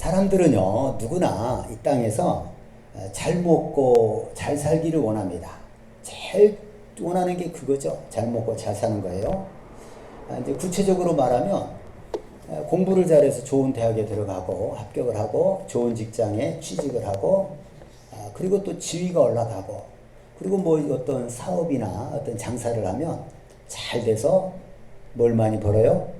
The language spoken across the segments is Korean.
사람들은요, 누구나 이 땅에서 잘 먹고 잘 살기를 원합니다. 제일 원하는 게 그거죠. 잘 먹고 잘 사는 거예요. 이제 구체적으로 말하면 공부를 잘해서 좋은 대학에 들어가고 합격을 하고 좋은 직장에 취직을 하고 그리고 또 지위가 올라가고 그리고 뭐 어떤 사업이나 어떤 장사를 하면 잘 돼서 뭘 많이 벌어요?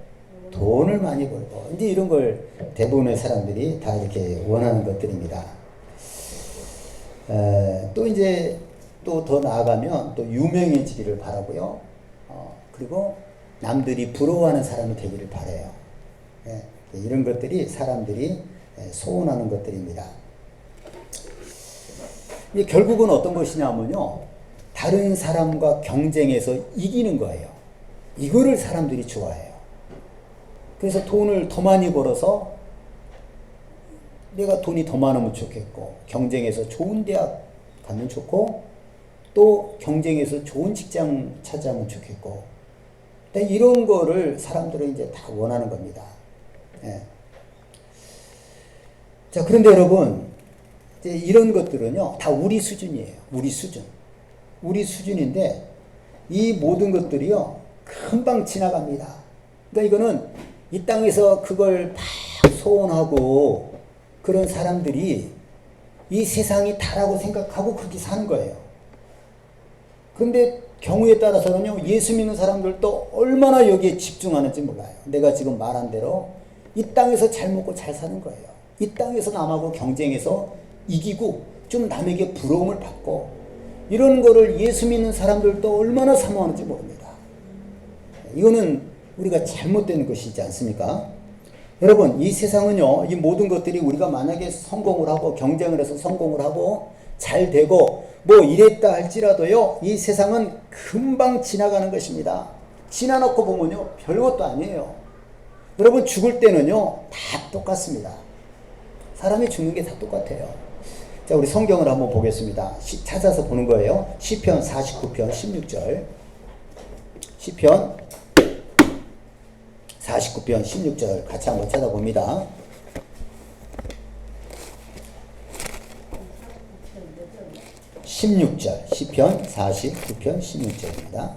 돈을 많이 벌고 이제 이런 걸 대부분의 사람들이 다 이렇게 원하는 것들입니다. 또 이제 또 더 나아가면 또 유명해지기를 바라고요. 그리고 남들이 부러워하는 사람이 되기를 바라요. 이런 것들이 사람들이 소원하는 것들입니다. 결국은 어떤 것이냐면요, 다른 사람과 경쟁해서 이기는 거예요. 이거를 사람들이 좋아해요. 그래서 돈을 더 많이 벌어서 내가 돈이 더 많으면 좋겠고, 경쟁해서 좋은 대학 가면 좋고, 또 경쟁해서 좋은 직장 차지하면 좋겠고, 이런 거를 사람들은 이제 다 원하는 겁니다. 자, 그런데 여러분, 이제 이런 것들은요, 다 우리 수준이에요. 우리 수준. 우리 수준인데, 이 모든 것들이요, 금방 지나갑니다. 그러니까 이거는 이 땅에서 그걸 막 소원하고 그런 사람들이 이 세상이 다라고 생각하고 그렇게 사는 거예요. 그런데 경우에 따라서는요, 예수 믿는 사람들도 얼마나 여기에 집중하는지 몰라요. 내가 지금 말한 대로 이 땅에서 잘 먹고 잘 사는 거예요. 이 땅에서 남하고 경쟁해서 이기고 좀 남에게 부러움을 받고 이런 거를 예수 믿는 사람들도 얼마나 사모하는지 모릅니다. 이거는 우리가 잘못된 것이지 않습니까? 여러분, 이 세상은요, 이 모든 것들이 우리가 만약에 성공을 하고 경쟁을 해서 성공을 하고 잘 되고 뭐 이랬다 할지라도요, 이 세상은 금방 지나가는 것입니다. 지나놓고 보면요, 별것도 아니에요. 여러분, 죽을 때는요, 다 똑같습니다. 사람이 죽는 게 다 똑같아요. 자, 우리 성경을 한번 보겠습니다. 찾아서 보는 거예요. 시편 49편 16절. 시편 49편 16절 같이 한번 찾아봅니다. 시편 49편 16절입니다.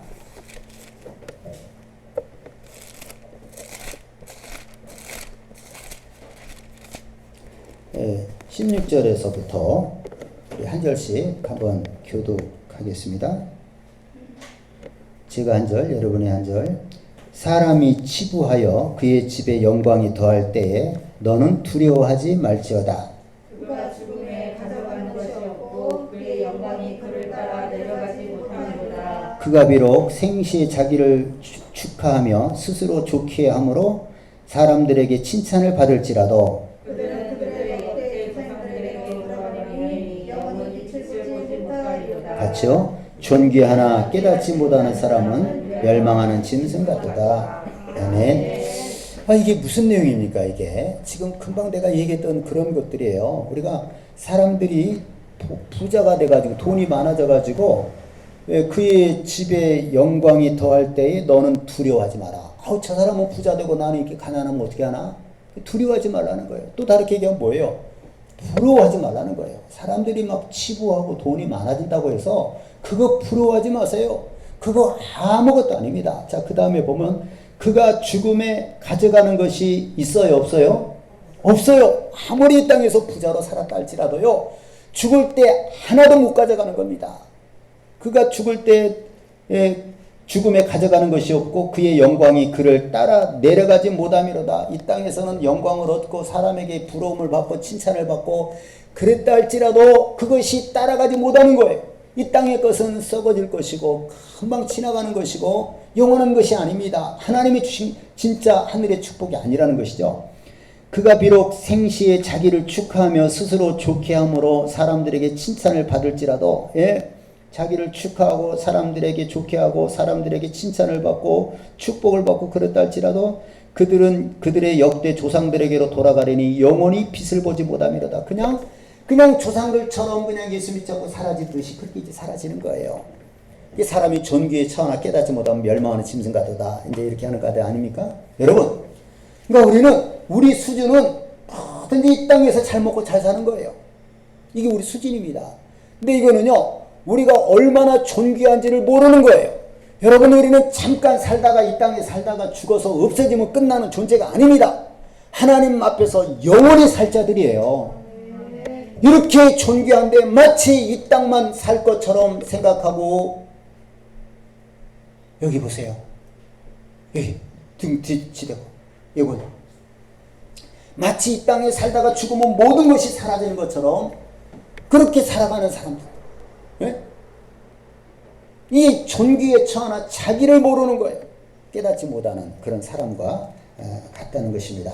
16절에서부터 한 절씩 한번 교독하겠습니다. 제가 한 절, 여러분이 한 절. 사람이 치부하여 그의 집에 영광이 더할 때에 너는 두려워하지 말지어다. 그가 죽음에 가져가는 것이 없고 그의 영광이 그를 따라 내려가지 못하리로다. 그가 비록 생시에 자기를 축하하며 스스로 좋게 함으로 사람들에게 칭찬을 받을지라도 그들은 그들의 역대 조상들에게 돌아가니 영원히 빛을 보지 못하리로다. 같이요. 존귀하나 깨닫지 못하는 사람은 멸망하는 짐승 같도다. 아멘. 이게 무슨 내용입니까? 이게 지금 금방 내가 얘기했던 그런 것들이에요. 우리가 사람들이 부자가 돼가지고 돈이 많아져가지고 그의 집에 영광이 더할 때에 너는 두려워하지 마라. 저 사람은 부자 되고 나는 이렇게 가난하면 어떻게 하나? 두려워하지 말라는 거예요. 또 다르게 얘기하면 뭐예요? 부러워하지 말라는 거예요. 사람들이 막 치부하고 돈이 많아진다고 해서 그거 부러워하지 마세요. 그거 아무것도 아닙니다. 자, 그 다음에 보면 그가 죽음에 가져가는 것이 있어요? 없어요? 없어요. 아무리 이 땅에서 부자로 살았다 할지라도요, 죽을 때 하나도 못 가져가는 겁니다. 그가 죽을 때 죽음에 가져가는 것이 없고 그의 영광이 그를 따라 내려가지 못함이로다. 이 땅에서는 영광을 얻고 사람에게 부러움을 받고 칭찬을 받고 그랬다 할지라도 그것이 따라가지 못하는 거예요. 이 땅의 것은 썩어질 것이고 금방 지나가는 것이고 영원한 것이 아닙니다. 하나님이 주신 진짜 하늘의 축복이 아니라는 것이죠. 그가 비록 생시에 자기를 축하하며 스스로 좋게 함으로 사람들에게 칭찬을 받을지라도 자기를 축하하고 사람들에게 좋게 하고 사람들에게 칭찬을 받고 축복을 받고 그랬다 할지라도 그들은 그들의 역대 조상들에게로 돌아가려니 영원히 빛을 보지 못함이로다. 그냥 조상들처럼 그냥 예수 믿지 않고 사라지듯이 그렇게 이제 사라지는 거예요. 이게 사람이 존귀에 처하나 깨닫지 못하면 멸망하는 짐승 같다. 이제 이렇게 하는 까닭 아닙니까? 여러분, 그러니까 우리 수준은 뭐든지 이 땅에서 잘 먹고 잘 사는 거예요. 이게 우리 수준입니다. 근데 이거는요, 우리가 얼마나 존귀한지를 모르는 거예요. 여러분, 우리는 잠깐 살다가 이 땅에 살다가 죽어서 없어지면 끝나는 존재가 아닙니다. 하나님 앞에서 영원히 살 자들이에요. 이렇게 존귀한데 마치 이 땅만 살 것처럼 생각하고, 여기 보세요. 여기 등 뒤치대고 이건 마치 이 땅에 살다가 죽으면 모든 것이 사라지는 것처럼 그렇게 살아가는 사람들. 네? 이 존귀에 처하나 자기를 모르는 거예요. 깨닫지 못하는 그런 사람과 같다는 것입니다.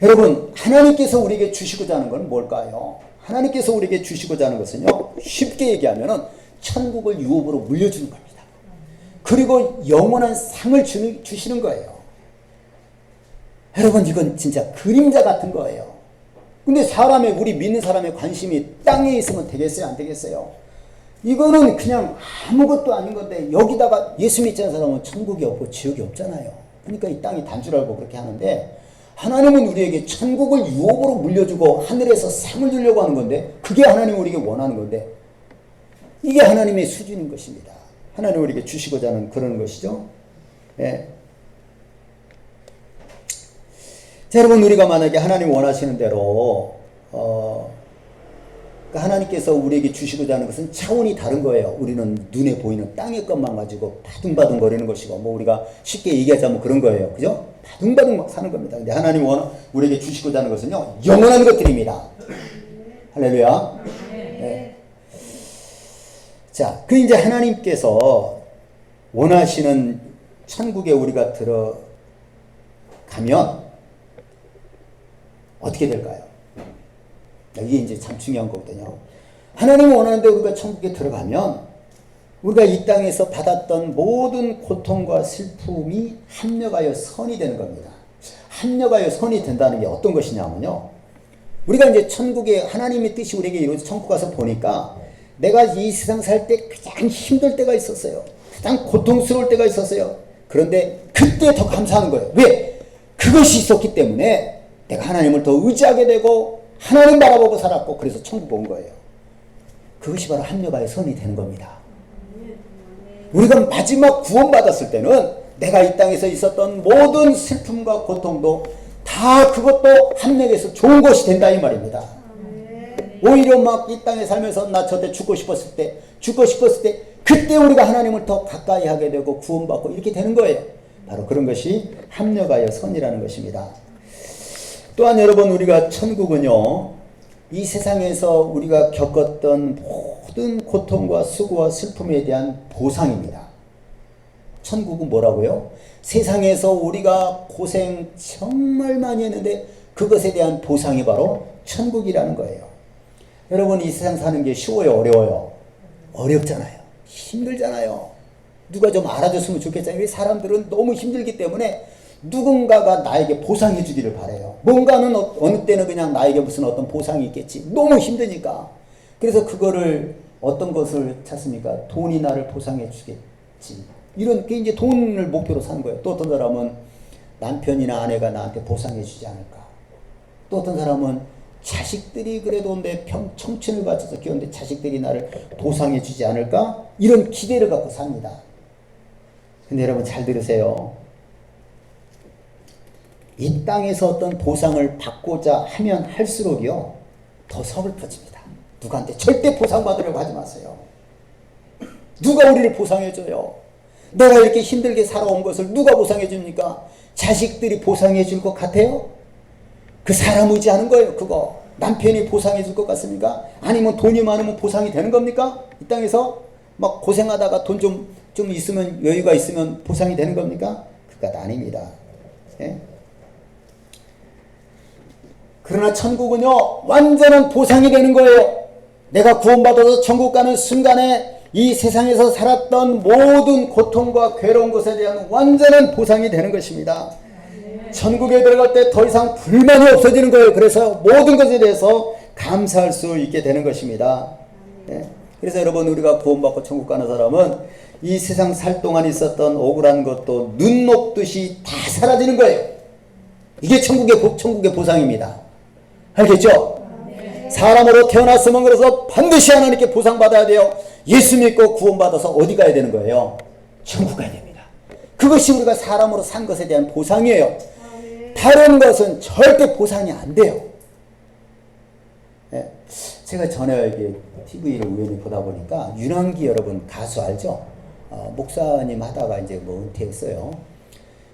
여러분, 하나님께서 우리에게 주시고자 하는 건 뭘까요? 하나님께서 우리에게 주시고자 하는 것은요, 쉽게 얘기하면은 천국을 유업으로 물려주는 겁니다. 그리고 영원한 상을 주시는 거예요. 여러분, 이건 진짜 그림자 같은 거예요. 근데 우리 믿는 사람의 관심이 땅에 있으면 되겠어요? 안 되겠어요? 이거는 그냥 아무것도 아닌 건데, 여기다가 예수 믿지 않는 사람은 천국이 없고 지옥이 없잖아요. 그러니까 이 땅이 단 줄 알고 그렇게 하는데, 하나님은 우리에게 천국을 유업으로 물려주고 하늘에서 상을 주려고 하는 건데, 그게 하나님이 우리에게 원하는 건데, 이게 하나님의 수준인 것입니다. 하나님 우리에게 주시고자 하는 그런 것이죠. 예. 자, 여러분, 우리가 만약에 하나님 원하시는 대로 그러니까 하나님께서 우리에게 주시고자 하는 것은 차원이 다른 거예요. 우리는 눈에 보이는 땅의 것만 가지고 바둥바둥 거리는 것이고, 뭐 우리가 쉽게 얘기하자면 그런 거예요. 그죠? 바둥바둥 막 사는 겁니다. 근데 하나님 우리에게 주시고자 하는 것은요, 영원한 것들입니다. 할렐루야. 네. 자, 이제 하나님께서 원하시는 천국에 우리가 들어가면 어떻게 될까요? 이게 이제 참 중요한 거거든요. 하나님이 원하는데 우리가 천국에 들어가면 우리가 이 땅에서 받았던 모든 고통과 슬픔이 합력하여 선이 되는 겁니다. 합력하여 선이 된다는 게 어떤 것이냐면요, 우리가 이제 천국에 하나님의 뜻이 우리에게 이루어져 천국 가서 보니까 내가 이 세상 살 때 가장 힘들 때가 있었어요. 가장 고통스러울 때가 있었어요. 그런데 그때 더 감사하는 거예요. 왜? 그것이 있었기 때문에 내가 하나님을 더 의지하게 되고 하나님 바라보고 살았고, 그래서 천국 온 거예요. 그것이 바로 합력하여 선이 되는 겁니다. 우리가 마지막 구원받았을 때는 내가 이 땅에서 있었던 모든 슬픔과 고통도 다 그것도 합력해서 좋은 것이 된다 이 말입니다. 오히려 막 이 땅에 살면서 나 저때 죽고 싶었을 때 그때 우리가 하나님을 더 가까이 하게 되고 구원받고 이렇게 되는 거예요. 바로 그런 것이 합력하여 선이라는 것입니다. 또한 여러분, 우리가 천국은요, 이 세상에서 우리가 겪었던 모든 고통과 수고와 슬픔에 대한 보상입니다. 천국은 뭐라고요? 세상에서 우리가 고생 정말 많이 했는데 그것에 대한 보상이 바로 천국이라는 거예요. 여러분, 이 세상 사는 게 쉬워요? 어려워요? 어렵잖아요. 힘들잖아요. 누가 좀 알아줬으면 좋겠잖아요. 사람들은 너무 힘들기 때문에 누군가가 나에게 보상해 주기를 바라요. 뭔가는 어느 때는 그냥 나에게 무슨 어떤 보상이 있겠지. 너무 힘드니까. 그래서 그거를 어떤 것을 찾습니까? 돈이 나를 보상해 주겠지. 이런 게 이제 돈을 목표로 사는 거예요. 또 어떤 사람은 남편이나 아내가 나한테 보상해 주지 않을까. 또 어떤 사람은 자식들이 그래도 내 청춘을 바쳐서 키웠는데 자식들이 나를 보상해 주지 않을까? 이런 기대를 갖고 삽니다. 근데 여러분 잘 들으세요. 이 땅에서 어떤 보상을 받고자 하면 할수록요, 더 서글퍼집니다. 누구한테 절대 보상받으려고 하지 마세요. 누가 우리를 보상해줘요? 내가 이렇게 힘들게 살아온 것을 누가 보상해줍니까? 자식들이 보상해줄 것 같아요? 그 사람 의지하는 거예요. 그거 남편이 보상해줄 것 같습니까? 아니면 돈이 많으면 보상이 되는 겁니까? 이 땅에서 막 고생하다가 돈 좀 있으면, 여유가 있으면 보상이 되는 겁니까? 그것 아닙니다. 예? 그러나 천국은요, 완전한 보상이 되는 거예요. 내가 구원받아서 천국 가는 순간에 이 세상에서 살았던 모든 고통과 괴로운 것에 대한 완전한 보상이 되는 것입니다. 천국에 들어갈 때 더 이상 불만이 없어지는 거예요. 그래서 모든 것에 대해서 감사할 수 있게 되는 것입니다. 네. 그래서 여러분, 우리가 구원받고 천국 가는 사람은 이 세상 살 동안 있었던 억울한 것도 눈 녹듯이 다 사라지는 거예요. 이게 천국의 보상입니다. 알겠죠? 사람으로 태어났으면 그래서 반드시 하나님께 보상받아야 돼요. 예수 믿고 구원받아서 어디 가야 되는 거예요? 천국 가야 됩니다. 그것이 우리가 사람으로 산 것에 대한 보상이에요. 다른 것은 절대 보상이 안 돼요. 네. 제가 전에 이게 TV를 우연히 보다 보니까 윤한기 여러분 가수 알죠? 목사님 하다가 이제 뭐 은퇴했어요.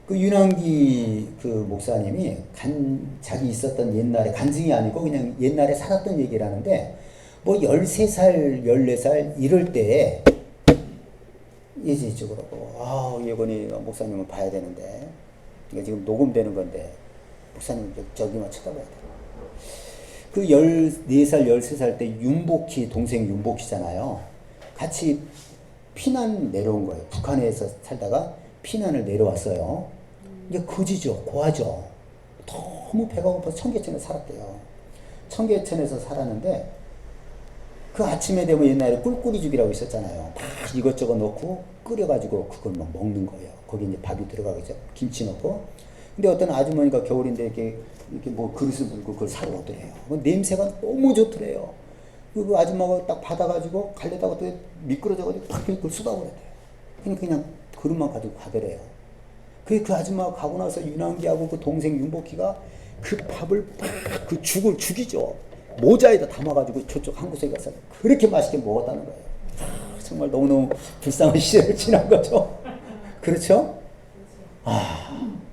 그 윤한기 그 목사님이 자기 있었던 옛날에 간증이 아니고 그냥 옛날에 살았던 얘기를 하는데 뭐 13살, 14살 이럴 때에 이제 그러고 예건이 목사님을 봐야 되는데 이게 지금 녹음되는 건데 목사님 저기만 쳐다봐야 돼. 그 14살, 13살 때 윤복희 동생 윤복희잖아요. 같이 피난 내려온 거예요. 북한에서 살다가 피난을 내려왔어요. 이게 거지죠. 고아죠. 너무 배가 고파서 청계천에 살았대요. 청계천에서 살았는데 그 아침에 되면 옛날에 꿀꿀이죽이라고 있었잖아요. 막 이것저것 넣고 끓여가지고 그걸 막 먹는 거예요. 거기 이제 밥이 들어가겠죠. 김치 넣고. 근데 어떤 아주머니가 겨울인데 이렇게 뭐 그릇을 물고 그걸 사러 오더래요. 냄새가 너무 좋더래요. 그 아줌마가 딱 받아가지고 갈래다가 또 미끄러져가지고 팍 그걸 쏟아버렸대요. 그냥 그릇만 가지고 가더래요. 그 아줌마가 가고 나서 윤한기하고 그 동생 윤복희가 그 밥을 그 죽이죠. 모자에다 담아가지고 저쪽 한 곳에 가서 그렇게 맛있게 먹었다는 거예요. 정말 너무너무 불쌍한 시절을 지난 거죠. 그렇죠?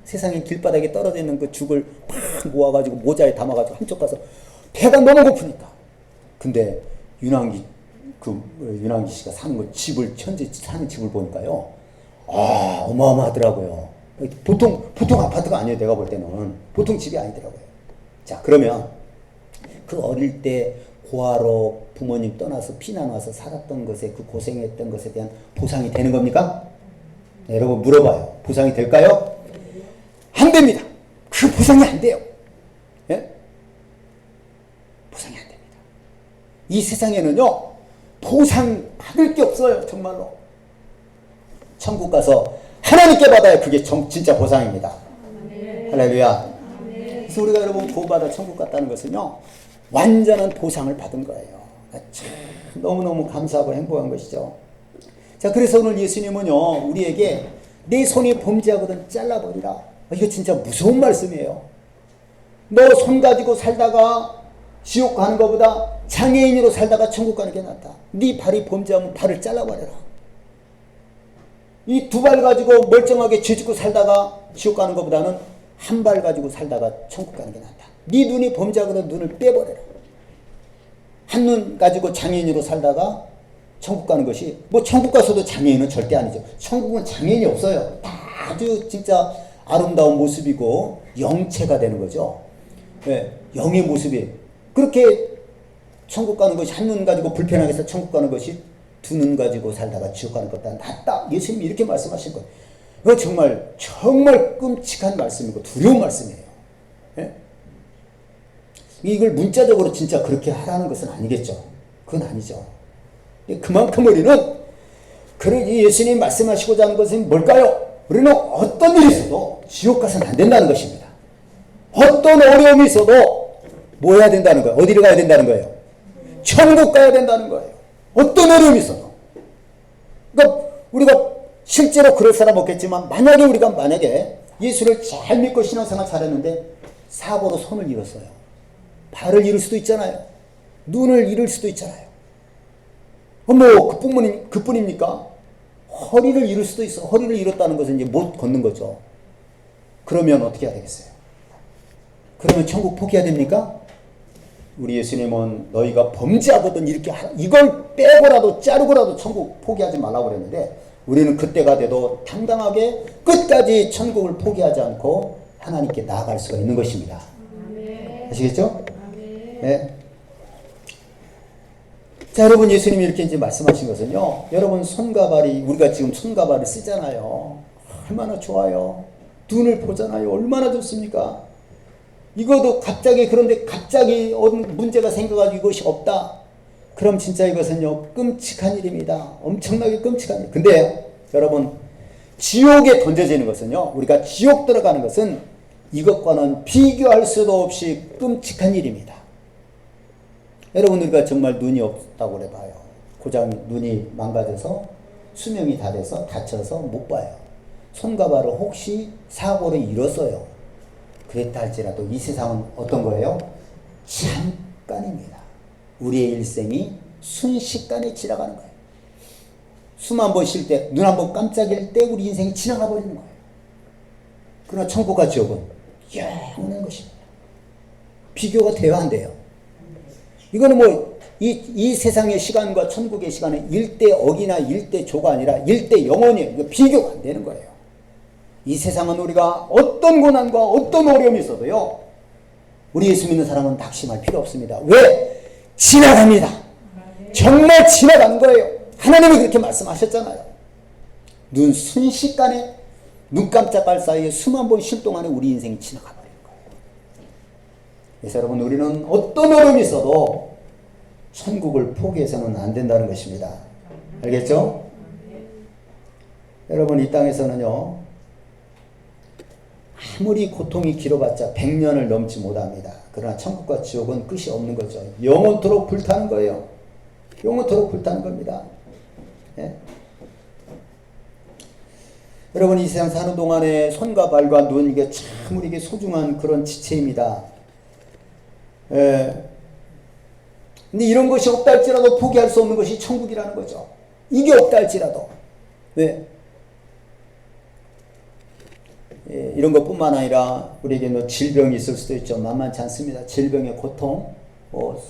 세상에 길바닥에 떨어져 있는 그 죽을 팍 모아가지고 모자에 담아가지고 한쪽 가서 배가 너무 고프니까. 근데 윤한기 씨가 사는 거 현재 사는 집을 보니까요. 어마어마하더라고요. 보통 아파트가 아니에요. 내가 볼 때는. 보통 집이 아니더라고요. 자, 그러면 그 어릴 때 고아로 부모님 떠나서 피난 와서 살았던 것에 그 고생했던 것에 대한 보상이 되는 겁니까? 네, 여러분 물어봐요. 보상이 될까요? 안 됩니다. 그 보상이 안 돼요. 예? 보상이 안 됩니다. 이 세상에는요, 보상 받을 게 없어요. 정말로. 천국 가서 하나님께 받아야 그게 진짜 보상입니다. 할렐루야. 그래서 우리가 여러분 구원받아 천국 갔다는 것은요, 완전한 보상을 받은 거예요. 참 너무너무 감사하고 행복한 것이죠. 자, 그래서 오늘 예수님은요, 우리에게 내 손이 범죄하거든 잘라버리라. 이거 진짜 무서운 말씀이에요. 너 손 가지고 살다가 지옥 가는 것보다 장애인으로 살다가 천국 가는 게 낫다. 네 발이 범죄하면 발을 잘라버려라. 이 두 발 가지고 멀쩡하게 죄 짓고 살다가 지옥 가는 것보다는 한 발 가지고 살다가 천국 가는 게 낫다. 네 눈이 범죄하거든 눈을 빼버려라. 한 눈 가지고 장애인으로 살다가 천국 가는 것이, 뭐 천국 가서도 장애인은 절대 아니죠. 천국은 장애인이 없어요. 다 아주 진짜 아름다운 모습이고 영체가 되는 거죠. 네, 영의 모습이. 그렇게 천국 가는 것이 한 눈 가지고 불편하게 해서 천국 가는 것이 두 눈 가지고 살다가 지옥 가는 것보다 낫다. 예수님이 이렇게 말씀하신 거예요. 이거 정말 끔찍한 말씀이고 두려운 말씀이에요. 네? 이걸 문자적으로 진짜 그렇게 하라는 것은 아니겠죠. 그건 아니죠. 그만큼 우리는 예수님이 말씀하시고자 하는 것은 뭘까요? 우리는 어떤 일이 있어도 지옥 가서는 안 된다는 것입니다. 어떤 어려움이 있어도 뭐 해야 된다는 거예요? 어디를 가야 된다는 거예요? 천국 가야 된다는 거예요. 어떤 어려움이 있어도. 그러니까 우리가 실제로 그럴 사람 없겠지만 만약에 예수를 잘 믿고 신앙생활 잘했는데 사고로 손을 잃었어요. 발을 잃을 수도 있잖아요. 눈을 잃을 수도 있잖아요. 뭐 그뿐입니까? 허리를 잃을 수도 있어. 허리를 잃었다는 것은 이제 못 걷는 거죠. 그러면 어떻게 해야 되겠어요? 그러면 천국 포기해야 됩니까? 우리 예수님은 너희가 범죄하거든 이렇게 이걸 빼고라도 자르고라도 천국 포기하지 말라고 그랬는데 우리는 그때가 돼도 당당하게 끝까지 천국을 포기하지 않고 하나님께 나아갈 수가 있는 것입니다. 아시겠죠? 네. 자, 여러분, 예수님이 이렇게 이제 말씀하신 것은요, 여러분, 손과 발이, 우리가 지금 손과 발을 쓰잖아요. 얼마나 좋아요. 눈을 보잖아요. 얼마나 좋습니까? 이것도 그런데 갑자기 문제가 생겨가지고 이것이 없다. 그럼 진짜 이것은요, 끔찍한 일입니다. 엄청나게 끔찍한 일. 근데 여러분, 지옥에 던져지는 것은요, 우리가 지옥 들어가는 것은 이것과는 비교할 수도 없이 끔찍한 일입니다. 여러분, 우리가 정말 눈이 없다고 그래 봐요. 고장 눈이 망가져서 수명이 다 돼서 다쳐서 못 봐요. 손과 발을 혹시 사고로 잃었어요. 그랬다 할지라도 이 세상은 어떤 거예요? 잠깐입니다. 우리의 일생이 순식간에 지나가는 거예요. 숨 한 번 쉴 때, 눈 한 번 깜짝일 때 우리 인생이 지나가 버리는 거예요. 그러나 천국과 지옥은 영원한 것입니다. 비교가 돼야 안 돼요. 이거는 뭐 이 세상의 시간과 천국의 시간은 일대억이나 일대조가 아니라 일대영원이에요. 비교가 안 되는 거예요. 이 세상은 우리가 어떤 고난과 어떤 어려움이 있어도요, 우리 예수 믿는 사람은 낙심할 필요 없습니다. 왜? 지나갑니다. 정말 지나가는 거예요. 하나님이 그렇게 말씀하셨잖아요. 눈 순식간에, 눈 깜짝할 사이에 숨 한 번 쉴 동안에 우리 인생이 지나가 버리는 거예요. 그래서 여러분, 우리는 어떤 어려움이 있어도 천국을 포기해서는 안 된다는 것입니다. 알겠죠? 여러분, 이 땅에서는요, 아무리 고통이 길어봤자 100년을 넘지 못합니다. 그러나 천국과 지옥은 끝이 없는 거죠. 영원토록 불타는 거예요. 영원토록 불타는 겁니다. 예? 여러분, 이 세상 사는 동안에 손과 발과 눈, 이게 참 우리에게 소중한 그런 지체입니다. 예. 근데 이런 것이 없다 할지라도 포기할 수 없는 것이 천국이라는 거죠. 이게 없다 할지라도. 왜? 예, 이런 것뿐만 아니라 우리에게 뭐 질병이 있을 수도 있죠. 만만치 않습니다. 질병의 고통,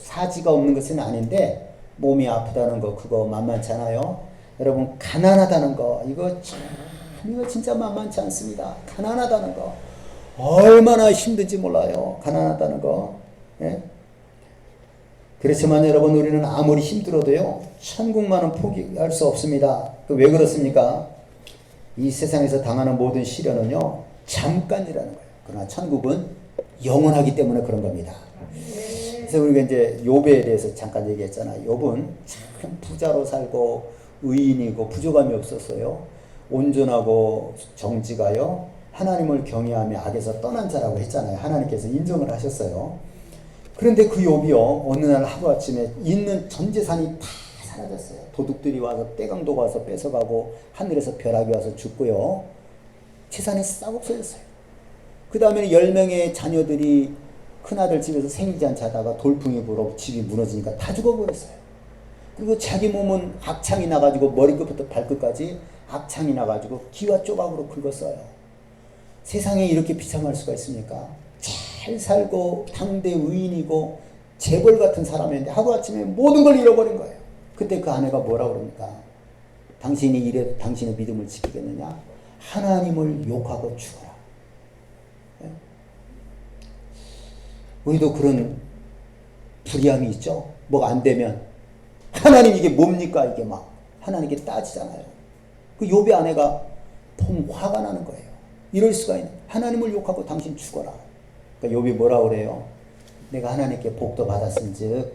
사지가 없는 것은 아닌데 몸이 아프다는 거, 그거 만만치 않아요. 여러분, 가난하다는 거, 이거 진짜 만만치 않습니다. 가난하다는 거 얼마나 힘든지 몰라요. 가난하다는 거. 예? 그렇지만 여러분, 우리는 아무리 힘들어도요, 천국만은 포기할 수 없습니다. 왜 그렇습니까? 이 세상에서 당하는 모든 시련은요, 잠깐이라는 거예요. 그러나 천국은 영원하기 때문에 그런 겁니다. 그래서 우리가 이제 욥에 대해서 잠깐 얘기했잖아요. 욥은 참 부자로 살고 의인이고 부족함이 없었어요. 온전하고 정직하여 하나님을 경외하며 악에서 떠난 자라고 했잖아요. 하나님께서 인정을 하셨어요. 그런데 그 욥이요, 어느 날 하루아침에 있는 전 재산이 다 사라졌어요. 도둑들이 와서, 떼강도가 와서 뺏어가고, 하늘에서 벼락이 와서 죽고요, 재산이 싹 없어졌어요. 그 다음에는 10명의 자녀들이 큰아들 집에서 생일잔치 하다가 돌풍이 불어 집이 무너지니까 다 죽어버렸어요. 그리고 자기 몸은 악창이 나가지고 머리끝부터 발끝까지 악창이 나가지고 기와 조각으로 긁었어요. 세상에 이렇게 비참할 수가 있습니까? 잘 살고 당대 의인이고 재벌 같은 사람이었는데 하루아침에 모든 걸 잃어버린 거예요. 그때 그 아내가 뭐라 그럽니까? 당신이 이래도 당신의 믿음을 지키겠느냐? 하나님을 욕하고 죽어라. 네? 우리도 그런 불의함이 있죠. 뭐가 안 되면 하나님 이게 뭡니까? 이게 막 하나님께 따지잖아요. 그 욥의 아내가 펑 화가 나는 거예요. 이럴 수가 있나? 하나님을 욕하고 당신 죽어라. 그러니까 욥이 뭐라 그래요? 내가 하나님께 복도 받았은즉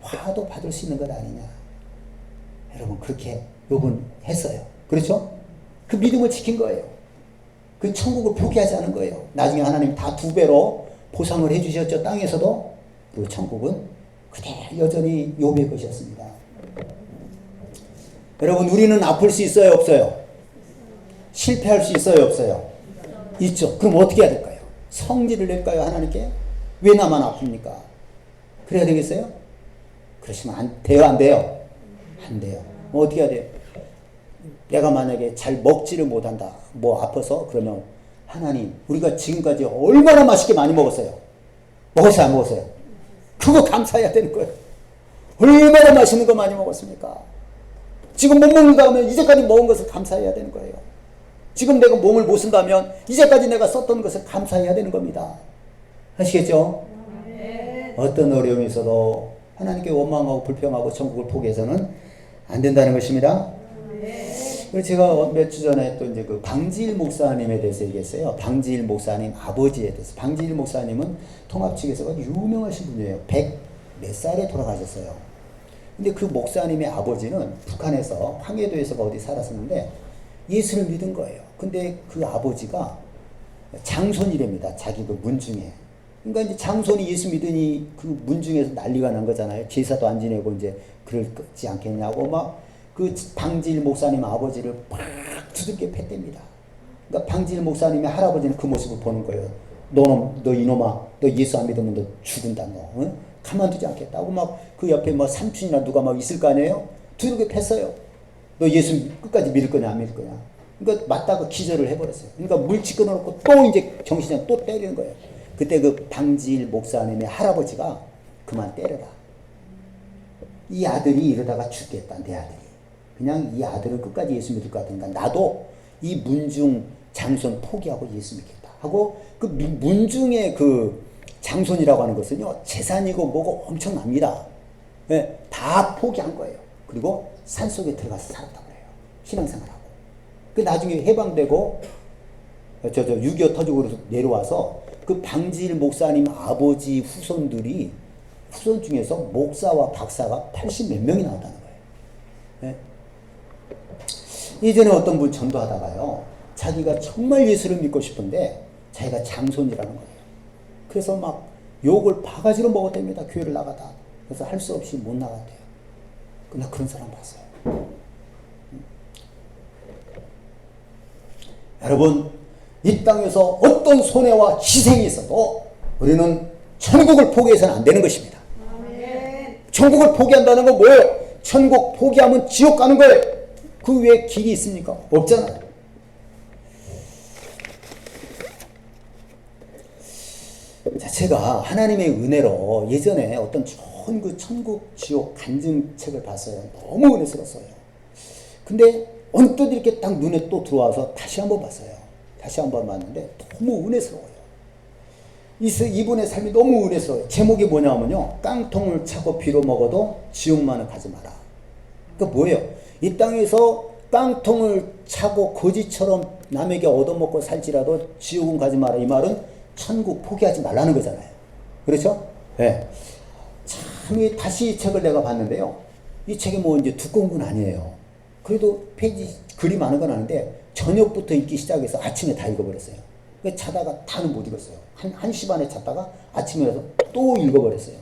화도 받을 수 있는 것 아니냐. 여러분, 그렇게 욥은 했어요. 그렇죠? 그 믿음을 지킨 거예요. 그 천국을 포기하지 않은 거예요. 나중에 하나님 다 2배로 보상을 해주셨죠. 땅에서도. 그 천국은 그대로 여전히 욥의 것이었습니다. 여러분, 우리는 아플 수 있어요, 없어요? 실패할 수 있어요, 없어요? 있죠. 그럼 어떻게 해야 될까요? 성질을 낼까요, 하나님께? 왜 나만 아픕니까? 그래야 되겠어요? 그러시면 안 돼요, 안 돼요? 안 돼요. 뭐 어떻게 해야 돼요? 내가 만약에 잘 먹지를 못한다, 뭐 아파서, 그러면 하나님, 우리가 지금까지 얼마나 맛있게 많이 먹었어요? 먹었어요, 안 먹었어요? 그거 감사해야 되는 거예요. 얼마나 맛있는 거 많이 먹었습니까? 지금 못 먹는다 하면 이제까지 먹은 것을 감사해야 되는 거예요. 지금 내가 몸을 못 쓴다면 이제까지 내가 썼던 것을 감사해야 되는 겁니다. 아시겠죠? 네. 어떤 어려움이 있어도 하나님께 원망하고 불평하고 천국을 포기해서는 안 된다는 것입니다. 네. 그리고 제가 몇 주 전에 또 이제 그 방지일 목사님에 대해서 얘기했어요. 방지일 목사님 아버지에 대해서. 방지일 목사님은 통합 측에서 유명하신 분이에요. 100 몇 살에 돌아가셨어요. 근데 그 목사님의 아버지는 북한에서 황해도에서 어디 살았었는데 예수를 믿은 거예요. 근데 그 아버지가 장손이랍니다. 자기 그 문중에. 그러니까 이제 장손이 예수 믿으니 그 문중에서 난리가 난 거잖아요. 제사도 안 지내고 이제 그러지 않겠냐고 막 그 방질 목사님 아버지를 팍 두들겨 팼답니다. 그러니까 방질 목사님의 할아버지는 그 모습을 보는 거예요. 너 이놈아, 너 예수 안 믿으면 너 죽은다, 너. 응? 가만두지 않겠다고 막 그 옆에 뭐 삼촌이나 누가 막 있을 거 아니에요? 두들겨 팼어요. 너 예수 끝까지 믿을 거냐, 안 믿을 거냐. 그러니까 맞다고 기절을 해버렸어요. 그러니까 물집 끊어놓고 또 이제 정신이 또 때리는 거예요. 그때 그 방질 목사님의 할아버지가 그만 때려라. 이 아들이 이러다가 죽겠다, 내 아들이. 그냥 이 아들은 끝까지 예수 믿을 것 같으니까 나도 이 문중 장손 포기하고 예수 믿겠다 하고 그 문중의 그 장손이라고 하는 것은요 재산이고 뭐고 엄청납니다. 네, 다 포기한 거예요. 그리고 산속에 들어가서 살았다고 해요. 신앙생활하고. 그 나중에 해방되고 6.25 터지고 그래서 내려와서 그 방질 목사님 아버지 후손 중에서 목사와 박사가 80 몇 명이 나왔다는 거예요. 네? 예전에 어떤 분 전도하다가요, 자기가 정말 예수를 믿고 싶은데 자기가 장손이라는 거예요. 그래서 막 욕을 바가지로 먹었답니다. 교회를 나가다. 그래서 할 수 없이 못 나갔대요. 나 그런 사람 봤어요. 여러분, 이 땅에서 어떤 손해와 희생이 있어도 우리는 천국을 포기해서는 안 되는 것입니다. 천국을 포기한다는 건 뭐예요? 천국 포기하면 지옥 가는 거예요. 그 외에 길이 있습니까? 없잖아요. 자, 제가 하나님의 은혜로 예전에 어떤 좋은 그 천국 지옥 간증책을 봤어요. 너무 은혜스러웠어요. 근데 언뜻 이렇게 딱 눈에 또 들어와서 다시 한번 봤어요. 다시 한번 봤는데 너무 은혜스러워요. 이분의 삶이 너무 은혜스러워요. 제목이 뭐냐면요, 깡통을 차고 비로 먹어도 지옥만은 가지 마라. 그러니까 뭐예요? 이 땅에서 깡통을 차고 거지처럼 남에게 얻어먹고 살지라도 지옥은 가지 마라. 이 말은 천국 포기하지 말라는 거잖아요. 그렇죠? 네. 참, 다시 이 책을 내가 봤는데요. 이 책이 뭐 이제 두꺼운 건 아니에요. 그래도 페이지 글이 많은 건 아닌데 저녁부터 읽기 시작해서 아침에 다 읽어버렸어요. 자다가 다는 못 읽었어요. 1시 반에 잤다가 아침에 와서 또 읽어버렸어요.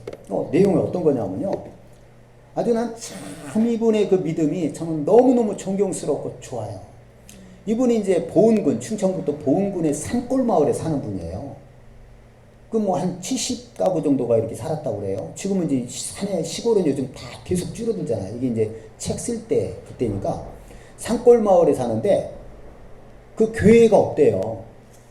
내용이 어떤 거냐면요. 아주 난 참 이분의 그 믿음이 저는 너무너무 존경스럽고 좋아요. 이분이 이제 보은군, 충청북도 보은군의 산골 마을에 사는 분이에요. 그 뭐 한 70가구 정도가 이렇게 살았다고 그래요. 지금은 이제 산에 시골은 요즘 다 계속 줄어들잖아요. 이게 이제 책 쓸 때 그때니까 산골 마을에 사는데 그 교회가 없대요.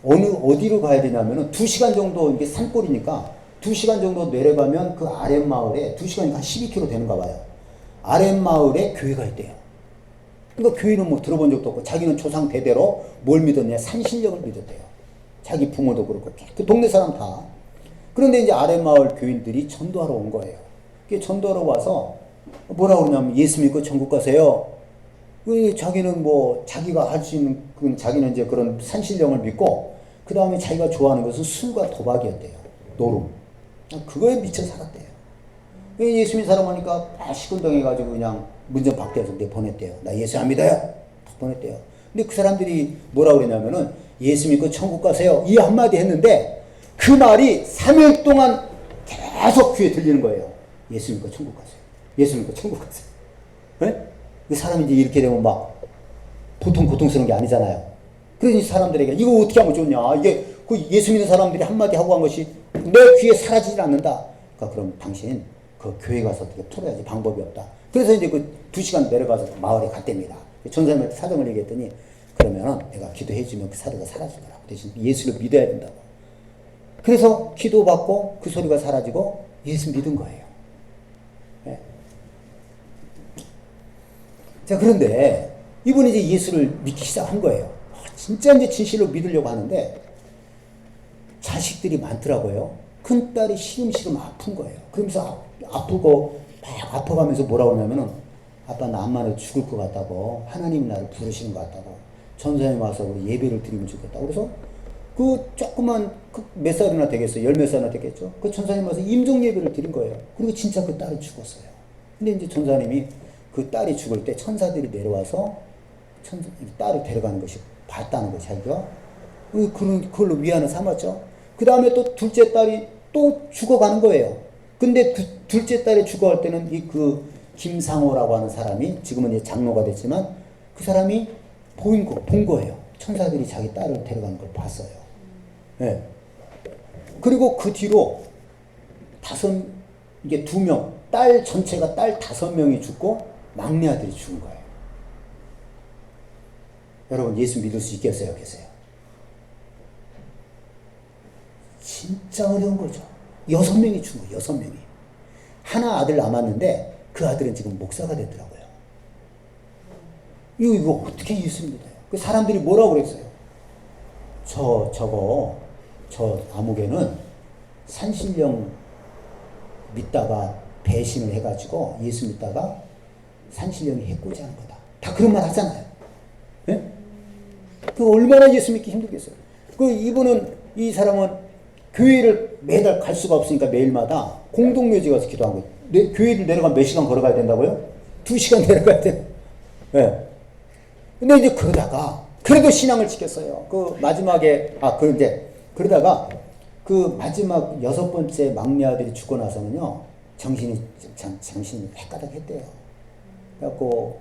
어디로 가야 되냐면은 2시간 정도, 이게 산골이니까 2시간 정도 내려가면 그 아랫마을에 2시간이니까 한 12km 되는가 봐요. 아랫마을에 교회가 있대요. 그러니까 교회는 뭐 들어본 적도 없고 자기는 조상 대대로 뭘 믿었냐? 산신령을 믿었대요. 자기 부모도 그렇고 그 동네 사람 다. 그런데 이제 아랫마을 교인들이 전도하러 온 거예요. 전도하러 와서 뭐라 그러냐면 예수 믿고 천국 가세요. 자기는 뭐 자기가 할 수 있는 자기는 이제 그런 산신령을 믿고 그 다음에 자기가 좋아하는 것은 술과 도박이었대요. 노름. 그거에 미쳐 살았대요. 예수 믿는 사람 오니까 다 시큰둥해가지고 그냥 문전 박대해서 보냈대요. 나 예수 안 믿어요. 보냈대요. 근데 그 사람들이 뭐라 그러냐면은 예수 믿고 천국 가세요. 이 한마디 했는데 그 말이 3일 동안 계속 귀에 들리는 거예요. 예수 믿고 천국 가세요. 예수 믿고 천국 가세요. 네? 그 사람이 이제 이렇게 되면 막 보통 고통스러운 게 아니잖아요. 그래서 사람들에게 이거 어떻게 하면 좋냐. 이게 그 예수 믿는 사람들이 한마디 하고 한 것이 내 귀에 사라지질 않는다. 그러니까 그럼 당신 그 교회 가서 어떻게 풀어야지. 방법이 없다. 그래서 이제 그 2시간 내려가서 마을에 갔답니다. 전사님한테 사정을 얘기했더니 그러면 내가 기도해주면 그 사도가 사라지더라. 대신 예수를 믿어야 된다고. 그래서 기도받고 그 소리가 사라지고 예수 믿은 거예요. 네. 자, 그런데 이분이 이제 예수를 믿기 시작한 거예요. 진짜 이제 진실로 믿으려고 하는데 자식들이 많더라고요. 큰딸이 시름시름 아픈 거예요. 그러면서 아프고 막 아파가면서 뭐라고 하냐면은 아빠 나 암만에 죽을 것 같다고, 하나님이 나를 부르시는 것 같다고, 전사님 와서 우리 예배를 드리면 좋겠다고. 그래서 그 조그만 몇 살이나 되겠어요. 10몇 살이나 되겠죠. 그 전사님 와서 임종 예배를 드린 거예요. 그리고 진짜 그 딸이 죽었어요. 근데 이제 전사님이 그 딸이 죽을 때 천사들이 내려와서 딸을 데려가는 것이 봤다는 거죠. 자기가. 그걸로 위안을 삼았죠. 그 다음에 또 둘째 딸이 또 죽어가는 거예요. 근데 둘째 딸이 죽어갈 때는 그 김상호라고 하는 사람이 지금은 이제 장로가 됐지만 그 사람이 본 거예요. 천사들이 자기 딸을 데려가는 걸 봤어요. 네. 그리고 그 뒤로 이게 2명, 딸 전체가 딸 5명이 죽고 막내 아들이 죽은 거예요. 여러분 예수 믿을 수 있겠어요? 계세요? 진짜 어려운 거죠. 6명이 죽은 거예요. 6명이. 하나 아들 남았는데 그 아들은 지금 목사가 됐더라고요. 이거 어떻게 예수 믿어요? 그 사람들이 뭐라고 그랬어요? 저 아무개는 산신령 믿다가 배신을 해가지고 예수 믿다가 산신령이 해코지 하는 거다. 다 그런 말 하잖아요. 네? 그 얼마나 예수 믿기 힘들겠어요. 이 사람은 교회를 매달 갈 수가 없으니까 매일마다 공동묘지 가서 기도한 거예요. 교회를 내려가면 몇 시간 걸어가야 된다고요? 2시간 내려가야 돼요. 네. 근데 이제 그러다가 그래도 신앙을 지켰어요. 그러다가 그 마지막 6번째 막내 아들이 죽고 나서는요, 정신이 헷가닥했대요. 그래갖고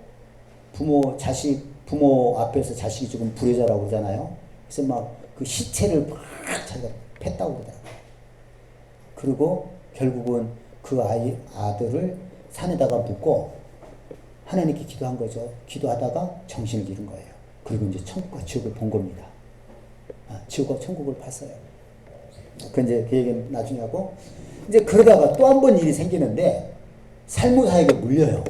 부모 앞에서 자식이 죽으면 불효자라고 그러잖아요. 그래서 막 그 시체를 막 자기가 팼다고 그러더라고요. 그리고 결국은 그 아들을 산에다가 묻고 하나님께 기도한 거죠. 기도하다가 정신을 잃은 거예요. 그리고 이제 천국과 지옥을 본 겁니다. 지옥과 천국을 봤어요. 그 얘기는 나중에 하고, 이제 그러다가 또 한 번 일이 생기는데, 살모사에게 물려요.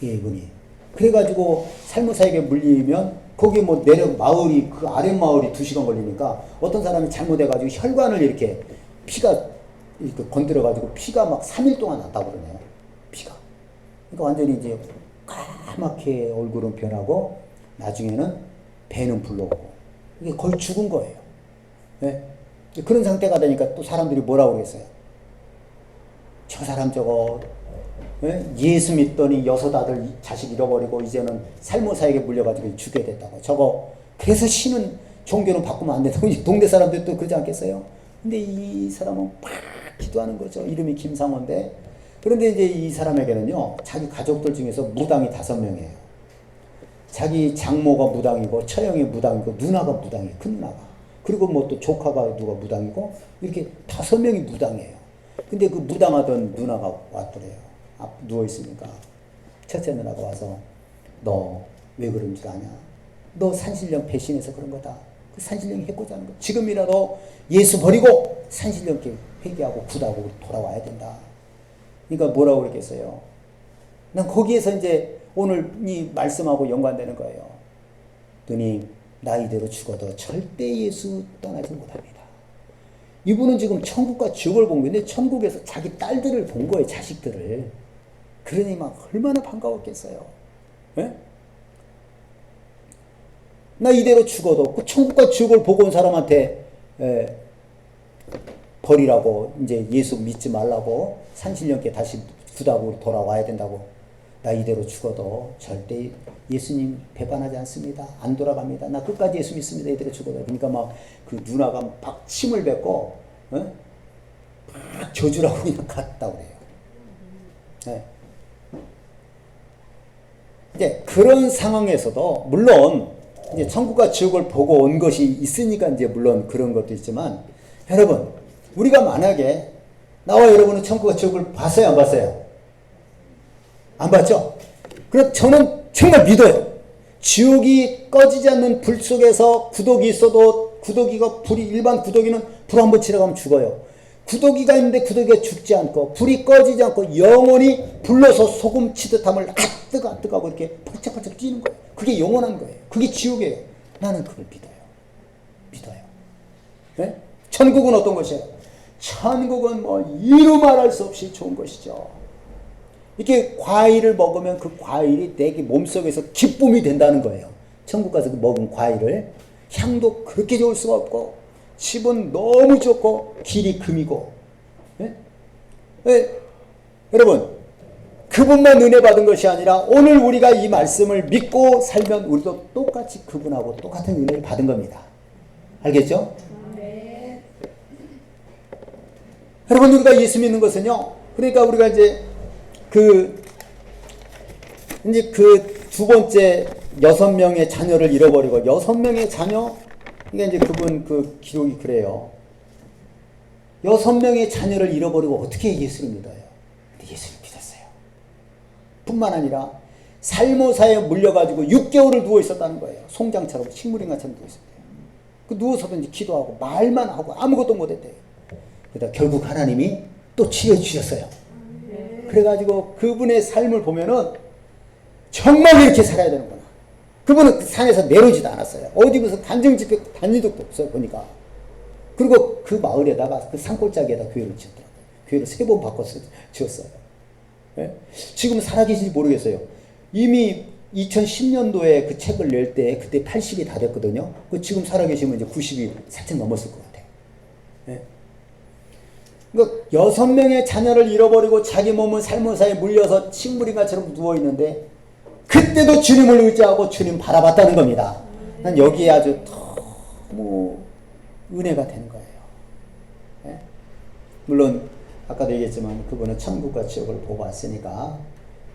이분이. 그래가지고, 살모사에게 물리면, 거기 마을이, 그 아랫마을이 2시간 걸리니까, 어떤 사람이 잘못해가지고 혈관을 이렇게, 피가, 이렇게 건드려가지고, 피가 막 3일 동안 났다고 그러네요. 피가. 그러니까 완전히 이제, 까맣게 얼굴은 변하고, 나중에는 배는 불러오고, 이게 거의 죽은 거예요. 네? 그런 상태가 되니까 또 사람들이 뭐라고 그랬어요? 저 사람 저거 예수 믿더니 6 아들 자식 잃어버리고 이제는 살모사에게 물려가지고 죽게 됐다고. 저거 그래서 신은 종교는 바꾸면 안 된다고 동네 사람들이 또 그러지 않겠어요? 근데 이 사람은 막 기도하는 거죠. 이름이 김상호인데. 그런데 이제 이 사람에게는요, 자기 가족들 중에서 무당이 5명이에요. 자기 장모가 무당이고 처형이 무당이고 누나가 무당이에요. 큰 누나가. 그리고 또 조카가 누가 무당이고 이렇게 5명이 무당이에요. 근데 그 무당하던 누나가 왔더래요. 누워있으니까 첫째 누나가 와서 너 왜 그런 줄 아냐? 너 산신령 배신해서 그런 거다. 그 산신령이 해코지 하는 거. 지금이라도 예수 버리고 산신령께 회개하고 구하고 돌아와야 된다. 그러니까 뭐라고 그랬겠어요? 난 거기에서 이제 오늘 이 말씀하고 연관되는 거예요. 누님, 나이대로 죽어도 절대 예수 떠나지 못합니다. 이분은 지금 천국과 지옥을 본 건데 천국에서 자기 딸들을 본 거예요. 자식들을. 그러니 막 얼마나 반가웠겠어요. 네? 나 이대로 죽어도 그 천국과 지옥을 보고 온 사람한테 버리라고, 이제 예수 믿지 말라고, 산신령께 다시 구하고 돌아와야 된다고. 나 이대로 죽어도 절대 예수님 배반하지 않습니다. 안 돌아갑니다. 나 끝까지 예수 믿습니다. 이대로 죽어도. 그러니까 막 그 누나가 막 침을 뱉고 막 저주라고 그냥 갔다고 그래요. 네. 이제 그런 상황에서도 물론 이제 천국과 지옥을 보고 온 것이 있으니까 이제 물론 그런 것도 있지만, 여러분, 우리가 만약에 나와 여러분은 천국과 지옥을 봤어요, 안 봤어요? 안 봤죠? 그래서 저는 정말 믿어요. 지옥이 꺼지지 않는 불 속에서 구더기 있어도 일반 구더기는 불 한번 지나가면 죽어요. 구더기가 있는데 구더기가 죽지 않고 불이 꺼지지 않고 영원히 불러서 소금 치듯 함을 뜨거워 이렇게 펄짝펄짝 뛰는 거예요. 그게 영원한 거예요. 그게 지옥이에요. 나는 그걸 믿어요. 네? 천국은 어떤 것이에요? 천국은 이루 말할 수 없이 좋은 것이죠. 이렇게 과일을 먹으면 그 과일이 내 몸속에서 기쁨이 된다는 거예요. 천국 가서 먹은 과일을. 향도 그렇게 좋을 수가 없고, 집은 너무 좋고, 길이 금이고. 네? 네? 여러분, 그분만 은혜 받은 것이 아니라 오늘 우리가 이 말씀을 믿고 살면 우리도 똑같이 그분하고 똑같은 은혜를 받은 겁니다. 알겠죠? 여러분, 우리가 예수 믿는 것은요, 그러니까 우리가 이제 그 두 번째 6명의 자녀를 잃어버리고 6명의 자녀, 그러니까 이제 그분 그 기록이 그래요. 6명의 자녀를 잃어버리고 어떻게 예수를 믿어요? 근데 예수를 믿었어요. 뿐만 아니라 살모사에 물려가지고 6개월을 누워 있었다는 거예요. 송장처럼 식물인간처럼 누워 있었대요. 그 누워서도 이제 기도하고 말만 하고 아무것도 못했대요. 그러다 결국 하나님이 또 치료해 주셨어요. 그래가지고 그분의 삶을 보면은 정말 이렇게 살아야 되는구나. 그분은 그 산에서 내려오지도 않았어요. 어디 무슨 간증 집회 다닌 적도 없어요, 보니까. 그리고 그 마을에다가 그 산골짜기에다 교회를 지었더라고요. 교회를 3번 바꿔서 지었어요. 네? 지금 살아계신지 모르겠어요. 이미 2010년도에 그 책을 낼 때 그때 80이 다 됐거든요. 지금 살아계시면 이제 90이 살짝 넘었을 것 같아요. 네? 그러니까 6명의 자녀를 잃어버리고 자기 몸은 살모사에 물려서 식물인간처럼 누워있는데 그때도 주님을 의지하고 주님 바라봤다는 겁니다. 난 여기에 아주 너무 은혜가 되는 거예요. 네? 물론 아까도 얘기했지만 그분은 천국과 지옥을 보고 왔으니까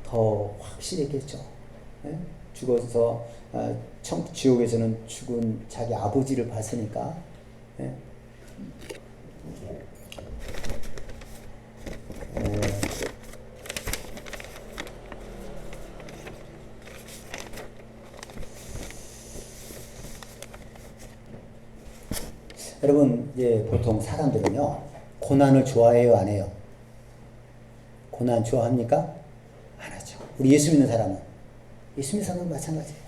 더 확실했겠죠. 네? 죽어서 지옥에서는 죽은 자기 아버지를 봤으니까. 네? 여러분, 보통 사람들은요, 고난을 좋아해요, 안 해요? 고난 좋아합니까? 안 하죠. 우리 예수 믿는 사람은 마찬가지예요.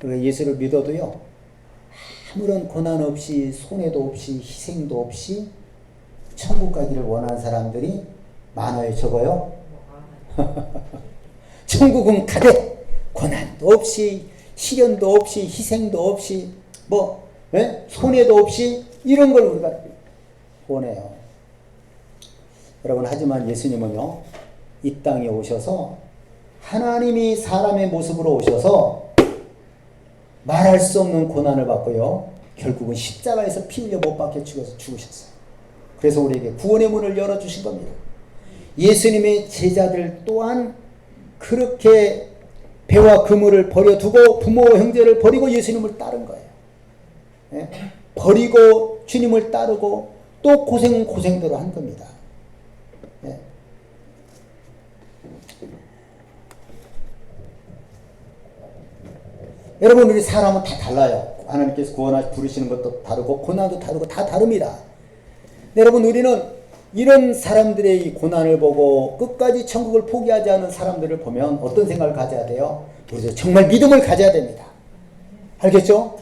우리가 예수를 믿어도요, 아무런 고난 없이, 손해도 없이, 희생도 없이 천국 가기를 원하는 사람들이 많아요, 적어요? 천국은 가되 고난도 없이, 시련도 없이, 희생도 없이, 손해도 없이 이런 걸 우리가 원해요. 여러분, 하지만 예수님은요, 이 땅에 오셔서 하나님이 사람의 모습으로 오셔서 말할 수 없는 고난을 받고요, 결국은 십자가에서 피 흘려 못 박혀 죽으셨어요. 그래서 우리에게 구원의 문을 열어주신 겁니다. 예수님의 제자들 또한 그렇게 배와 그물을 버려두고 부모 형제를 버리고 예수님을 따른 거예요. 네? 버리고 주님을 따르고 또 고생은 고생대로 한 겁니다. 네. 여러분, 우리 사람은 다 달라요. 하나님께서 구원하시 부르시는 것도 다르고 고난도 다르고 다 다릅니다. 네, 여러분, 우리는 이런 사람들의 이 고난을 보고 끝까지 천국을 포기하지 않은 사람들을 보면 어떤 생각을 가져야 돼요? 우리도 정말 믿음을 가져야 됩니다. 알겠죠?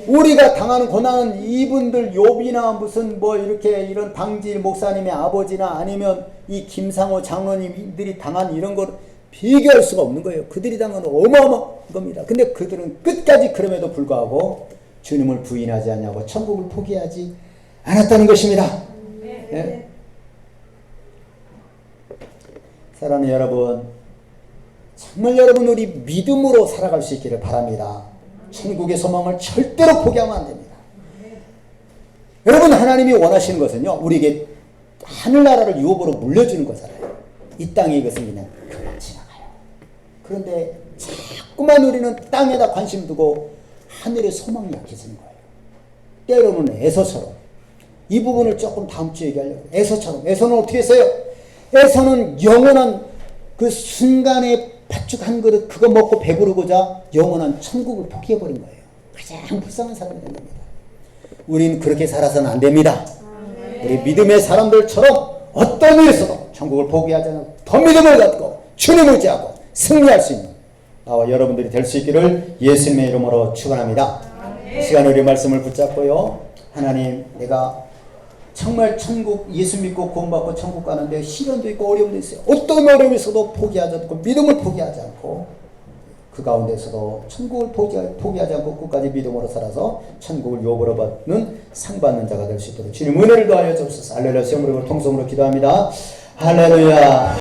우리가 당하는 고난은 이분들 욥이나 무슨 이렇게 이런 방질 목사님의 아버지나 아니면 이 김상호 장로님들이 당한 이런 걸 비교할 수가 없는 거예요. 그들이 당한 어마어마한 겁니다. 근데 그들은 끝까지 그럼에도 불구하고 주님을 부인하지 않냐고 천국을 포기하지 않았다는 것입니다. 네? 사랑하는 여러분, 정말 여러분, 우리 믿음으로 살아갈 수 있기를 바랍니다. 천국의 소망을 절대로 포기하면 안 됩니다. 여러분, 하나님이 원하시는 것은요, 우리에게 하늘나라를 유업으로 물려주는 거잖아요. 이 땅의 이것은 그냥 금방 지나가요. 그런데 자꾸만 우리는 땅에다 관심 두고 하늘의 소망이 약해지는 거예요. 때로는 에서처럼, 이 부분을 조금 다음 주에 얘기하려고. 에서는 어떻게 했어요? 에서는 영원한 그 순간에 팥죽 한 그릇 그거 먹고 배부르고자 영원한 천국을 포기해버린 거예요. 가장 불쌍한 사람이 된 겁니다. 우린 그렇게 살아서는 안 됩니다. 우리 믿음의 사람들처럼 어떤 일에서도 천국을 포기하지 않고 더 믿음을 갖고 주님을 의지하고 승리할 수 있는 나와 여러분들이 될 수 있기를 예수님의 이름으로 축원합니다. 시간 우리 말씀을 붙잡고요. 하나님, 내가 정말 천국 예수 믿고 구원받고 천국 가는데 시련도 있고 어려움도 있어요. 어떤 어려움이 있어도 포기하지 않고 믿음을 포기하지 않고 그 가운데서도 천국을 포기하지 않고 끝까지 믿음으로 살아서 천국을 유업으로 받는 상 받는 자가 될 수 있도록 주님 은혜를 더하여 주옵소서. 할렐루야. 세무로 통성으로 기도합니다. 할렐루야.